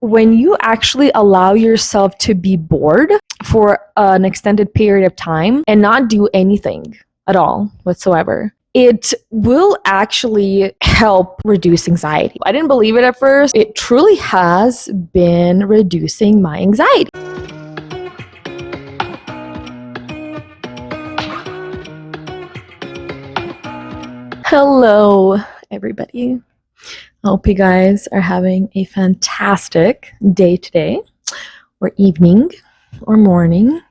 when you actually allow yourself to be bored for an extended period of time and not do anything at all whatsoever, it will actually help reduce anxiety. I didn't believe it at first. It truly has been reducing my anxiety. Hello, everybody. I hope you guys are having a fantastic day today, or evening, or morning,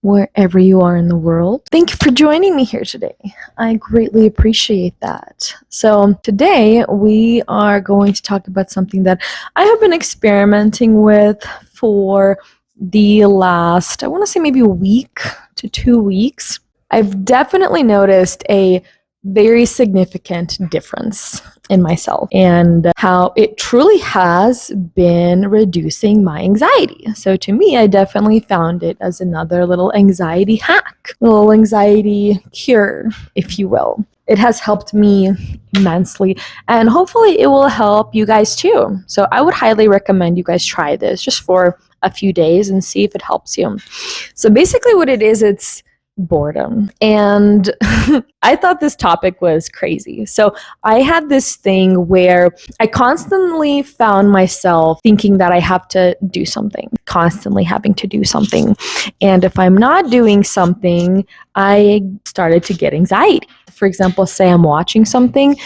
wherever you are in the world. Thank you for joining me here today. I greatly appreciate that. So today we are going to talk about something that I have been experimenting with for the last, I want to say maybe a week to 2 weeks. I've definitely noticed a very significant difference in myself and how it truly has been reducing my anxiety. So to me, I definitely found it as another little anxiety hack, little anxiety cure, if you will. It has helped me immensely, and hopefully it will help you guys too. So I would highly recommend you guys try this just for a few days and see if it helps you. So basically what it is, it's boredom. And I thought this topic was crazy. So I had this thing where I constantly found myself thinking that I have to do something, constantly having to do something. And if I'm not doing something, I started to get anxiety. For example, say I'm watching something,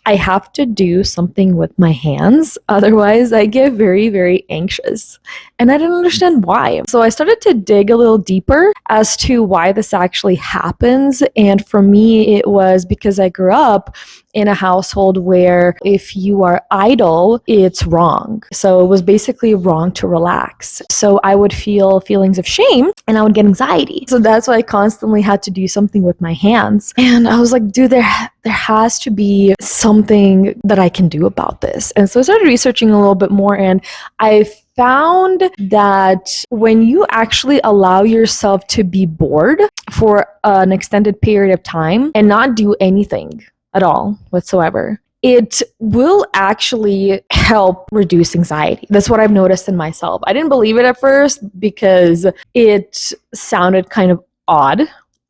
I have to do something with my hands. Otherwise, I get very, very anxious. And I didn't understand why. So I started to dig a little deeper as to why this actually happens. And for me, it was because I grew up in a household where if you are idle, it's wrong. So it was basically wrong to relax. So I would feel feelings of shame and I would get anxiety. So that's why I constantly had to do something with my hands. And I was like, dude, there has to be something that I can do about this. And so I started researching a little bit more, and I found that when you actually allow yourself to be bored for an extended period of time and not do anything at all whatsoever, it will actually help reduce anxiety. That's what I've noticed in myself. I didn't believe it at first because it sounded kind of odd,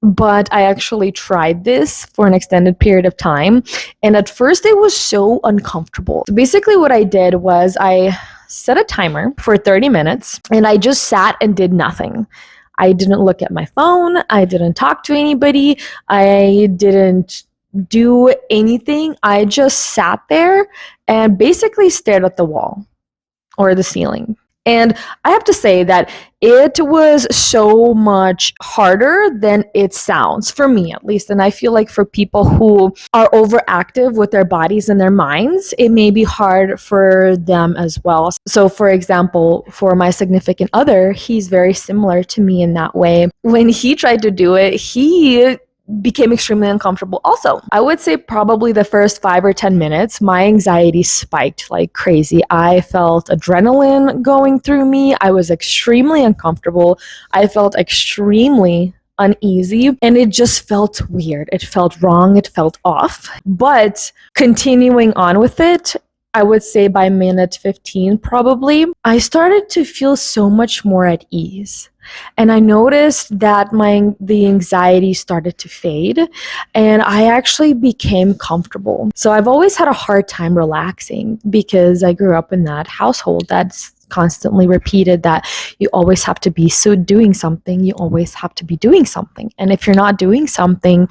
but I actually tried this for an extended period of time. And at first it was so uncomfortable. So basically what I did was I set a timer for 30 minutes and I just sat and did nothing. I didn't look at my phone. I didn't talk to anybody. I didn't do anything. I just sat there and basically stared at the wall or the ceiling. And I have to say that it was so much harder than it sounds, for me at least. And I feel like for people who are overactive with their bodies and their minds, it may be hard for them as well. So for example, for my significant other, he's very similar to me in that way. When he tried to do it, he became extremely uncomfortable also. I would say probably the first 5 or 10 minutes, my anxiety spiked like crazy. I felt adrenaline going through me. I was extremely uncomfortable. I felt extremely uneasy, and it just felt weird. It felt wrong. It felt off. But continuing on with it, I would say by minute 15 probably, I started to feel so much more at ease. And I noticed that the anxiety started to fade, and I actually became comfortable. So I've always had a hard time relaxing because I grew up in that household that's constantly repeated that you always have to be doing something, you always have to be doing something. And if you're not doing something,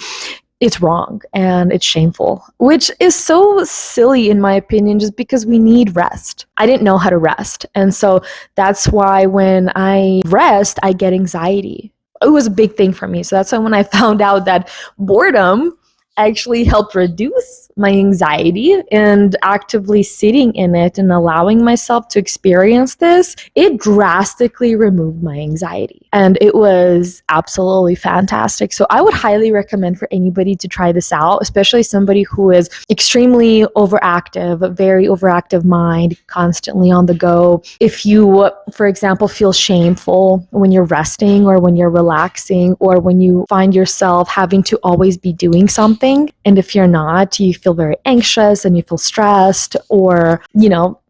it's wrong and it's shameful, which is so silly in my opinion, just because we need rest. I didn't know how to rest. And so that's why when I rest, I get anxiety. It was a big thing for me. So that's why when I found out that boredom actually helped reduce my anxiety, and actively sitting in it and allowing myself to experience this, it drastically removed my anxiety. And it was absolutely fantastic. So I would highly recommend for anybody to try this out, especially somebody who is extremely overactive, very overactive mind, constantly on the go. If you, for example, feel shameful when you're resting or when you're relaxing, or when you find yourself having to always be doing something, and if you're not, you feel very anxious and you feel stressed, or,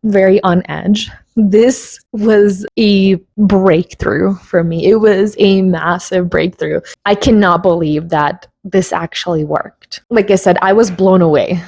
very on edge, This was a breakthrough for me. It was a massive breakthrough. I cannot believe that this actually worked. Like I said, I was blown away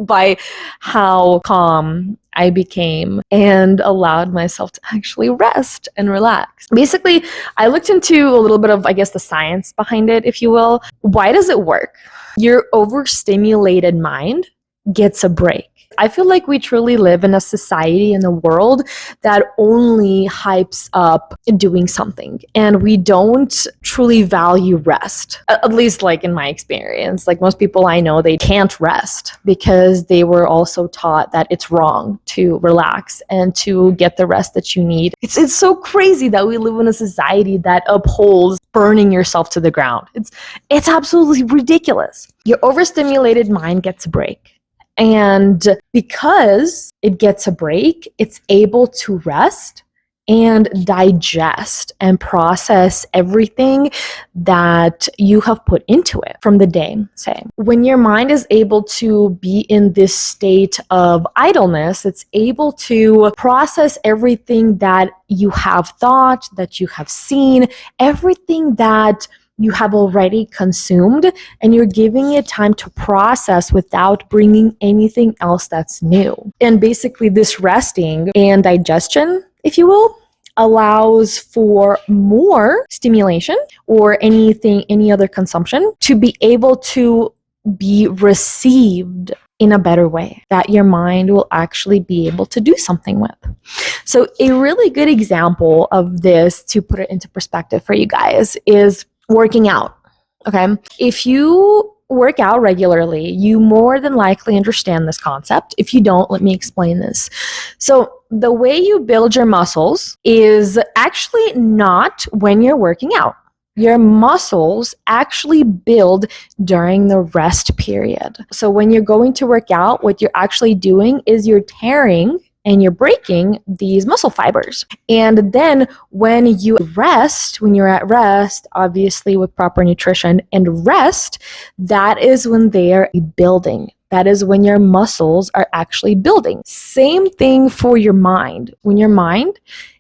by how calm I became and allowed myself to actually rest and relax. Basically, I looked into a little bit of, I guess, the science behind it, if you will. Why does it work? Your overstimulated mind gets a break. I feel like we truly live in a society in the world that only hypes up doing something, and we don't truly value rest. At least like in my experience, like most people I know, they can't rest because they were also taught that it's wrong to relax and to get the rest that you need. It's so crazy that we live in a society that upholds burning yourself to the ground. It's absolutely ridiculous. Your overstimulated mind gets a break. And because it gets a break, it's able to rest and digest and process everything that you have put into it from the day, say. When your mind is able to be in this state of idleness, it's able to process everything that you have thought, that you have seen, everything that you have already consumed, and you're giving it time to process without bringing anything else that's new. And basically this resting and digestion, if you will, allows for more stimulation or any other consumption to be able to be received in a better way that your mind will actually be able to do something with. So a really good example of this, to put it into perspective for you guys, is working out. Okay. If you work out regularly, you more than likely understand this concept. If you don't, let me explain this. So the way you build your muscles is actually not when you're working out. Your muscles actually build during the rest period. So when you're going to work out, what you're actually doing is you're tearing and you're breaking these muscle fibers. And then when you rest, when you're at rest, obviously with proper nutrition and rest, that is when they are building. That is when your muscles are actually building. Same thing for your mind. When your mind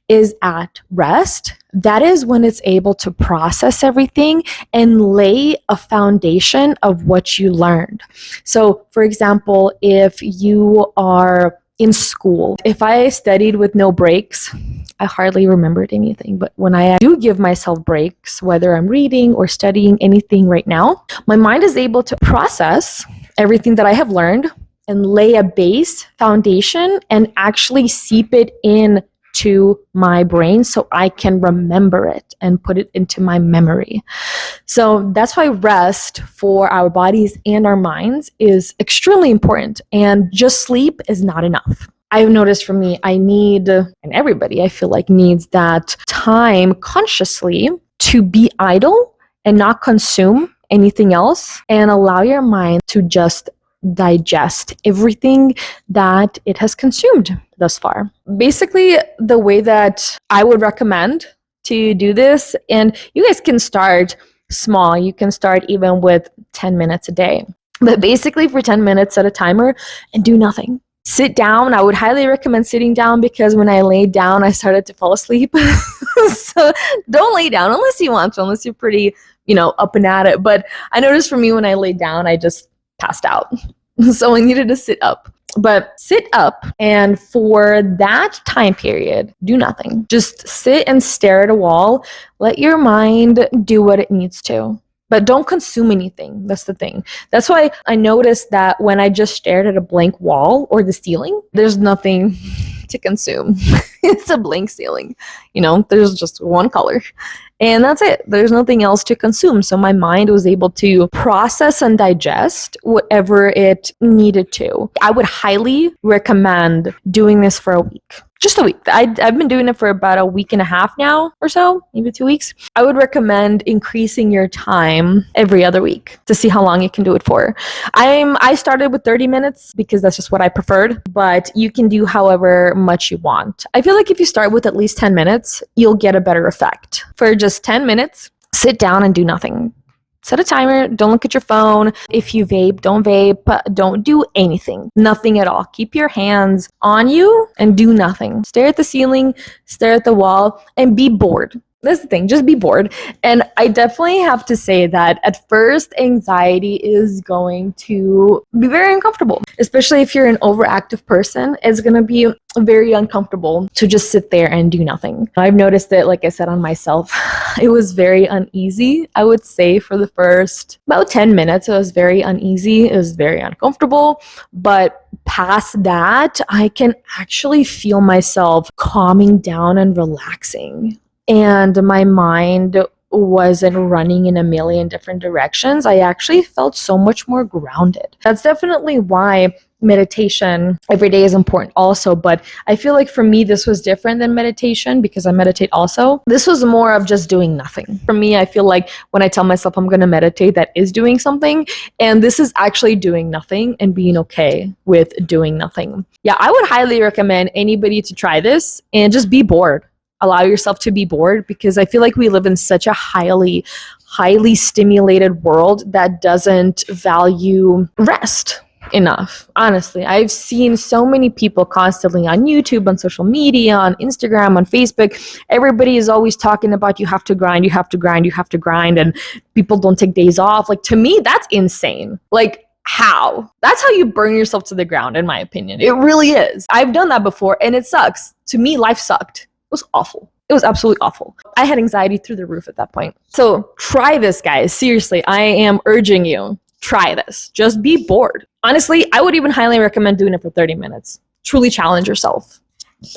is at rest, that is when it's able to process everything and lay a foundation of what you learned. So, for example, if you are in school, if I studied with no breaks, I hardly remembered anything. But when I do give myself breaks, whether I'm reading or studying anything right now, my mind is able to process everything that I have learned and lay a base foundation and actually seep it in to my brain so I can remember it and put it into my memory. So that's why rest for our bodies and our minds is extremely important, and just sleep is not enough. I've noticed for me, I need, and everybody I feel like needs that time consciously to be idle and not consume anything else and allow your mind to just digest everything that it has consumed thus far. Basically, the way that I would recommend to do this, and you guys can start small, you can start even with 10 minutes a day, but basically for 10 minutes at a timer and do nothing. Sit down. I would highly recommend sitting down because when I laid down, I started to fall asleep. So don't lay down unless you want to, unless you're pretty, up and at it. But I noticed for me when I laid down, I just passed out. So I needed to sit up. But sit up, and for that time period, do nothing. Just sit and stare at a wall. Let your mind do what it needs to. But don't consume anything. That's the thing. That's why I noticed that when I just stared at a blank wall or the ceiling, there's nothing to consume. It's a blank ceiling. There's just one color. And that's it. There's nothing else to consume. So my mind was able to process and digest whatever it needed to. I would highly recommend doing this for a week. Just a week. I've been doing it for about a week and a half now or so, maybe 2 weeks. I would recommend increasing your time every other week to see how long you can do it for. I started with 30 minutes because that's just what I preferred, but you can do however much you want. I feel like if you start with at least 10 minutes, you'll get a better effect. For just 10 minutes, sit down and do nothing. Set a timer. Don't look at your phone. If you vape, don't vape. Don't do anything. Nothing at all. Keep your hands on you and do nothing. Stare at the ceiling, stare at the wall, and be bored. That's the thing, just be bored. And I definitely have to say that at first, anxiety is going to be very uncomfortable, especially if you're an overactive person. It's going to be very uncomfortable to just sit there and do nothing. I've noticed it, like I said, on myself. It was very uneasy. I would say for the first about 10 minutes, it was very uneasy. It was very uncomfortable. But past that, I can actually feel myself calming down and relaxing. And my mind wasn't running in a million different directions. I actually felt so much more grounded. That's definitely why meditation every day is important also, but I feel like for me this was different than meditation because I meditate also. This was more of just doing nothing. For me, I feel like when I tell myself I'm going to meditate, that is doing something, and this is actually doing nothing and being okay with doing nothing. Yeah, I would highly recommend anybody to try this and just be bored. Allow yourself to be bored, because I feel like we live in such a highly stimulated world that doesn't value rest enough. Honestly, I've seen so many people constantly on YouTube, on social media, on Instagram, on Facebook. Everybody is always talking about you have to grind, you have to grind, you have to grind, and people don't take days off. Like, to me, that's insane. Like, how? That's how you burn yourself to the ground, in my opinion. It really is. I've done that before, and it sucks. To me, life sucked. It was awful. It was absolutely awful. I had anxiety through the roof at that point. So try this, guys. Seriously, I am urging you. Try this. Just be bored. Honestly, I would even highly recommend doing it for 30 minutes. Truly challenge yourself.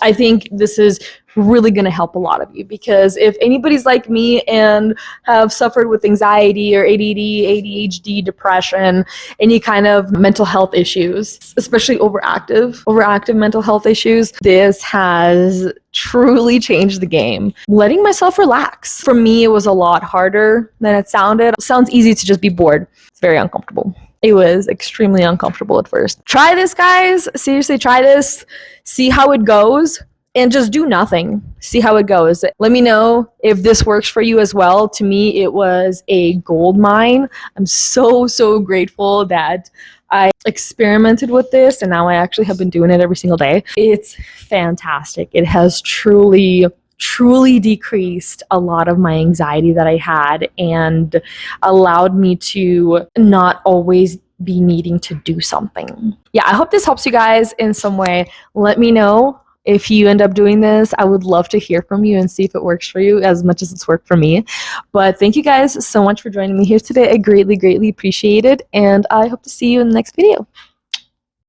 I think this is really going to help a lot of you, because if anybody's like me and have suffered with anxiety or ADD, ADHD, depression, any kind of mental health issues, especially overactive mental health issues, this has truly changed the game. Letting myself relax. For me, it was a lot harder than it sounded. It sounds easy to just be bored. It's very uncomfortable. It was extremely uncomfortable at first. Try this, guys. Seriously, try this. See how it goes. And just do nothing. See how it goes. Let me know if this works for you as well. To me, it was a gold mine. I'm so grateful that I experimented with this, and now I actually have been doing it every single day. It's fantastic. It has truly decreased a lot of my anxiety that I had and allowed me to not always be needing to do something. Yeah, I hope this helps you guys in some way. Let me know if you end up doing this. I would love to hear from you and see if it works for you as much as it's worked for me. But thank you guys so much for joining me here today. I greatly appreciate it, and I hope to see you in the next video.